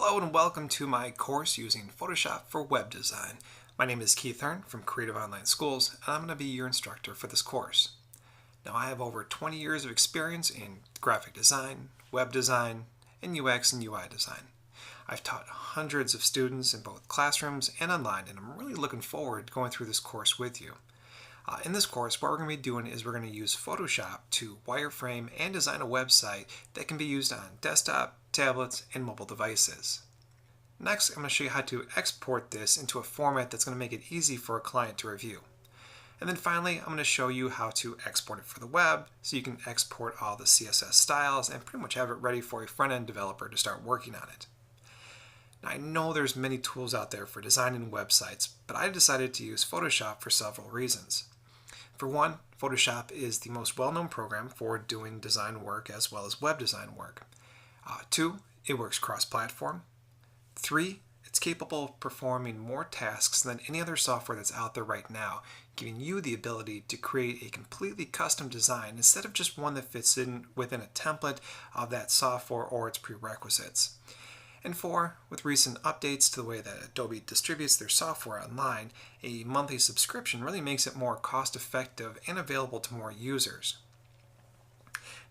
Hello and welcome to my course using Photoshop for web design. My name is Keith Hearn from Creative Online Schools, and I'm going to be your instructor for this course. Now, I have over 20 years of experience in graphic design, web design, and UX and UI design. I've taught hundreds of students in both classrooms and online, and I'm really looking forward to going through this course with you. In this course, what we're going to be doing is we're going to use Photoshop to wireframe and design a website that can be used on desktop, tablets, and mobile devices. Next, I'm going to show you how to export this into a format that's going to make it easy for a client to review. And then finally, I'm going to show you how to export it for the web so you can export all the CSS styles and pretty much have it ready for a front-end developer to start working on it. Now, I know there's many tools out there for designing websites, but I decided to use Photoshop for several reasons. For one, Photoshop is the most well-known program for doing design work as well as web design work. Two, it works cross-platform. Three, it's capable of performing more tasks than any other software that's out there right now, giving you the ability to create a completely custom design instead of just one that fits in within a template of that software or its prerequisites. And four, with recent updates to the way that Adobe distributes their software online, a monthly subscription really makes it more cost-effective and available to more users.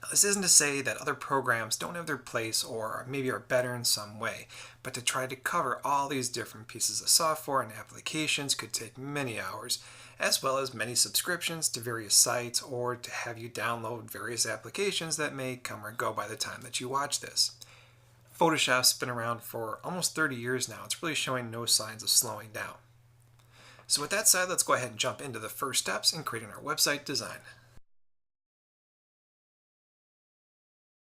Now, this isn't to say that other programs don't have their place or maybe are better in some way, but to try to cover all these different pieces of software and applications could take many hours, as well as many subscriptions to various sites or to have you download various applications that may come or go by the time that you watch this. Photoshop's been around for almost 30 years now. It's really showing no signs of slowing down. So with that said, let's go ahead and jump into the first steps in creating our website design.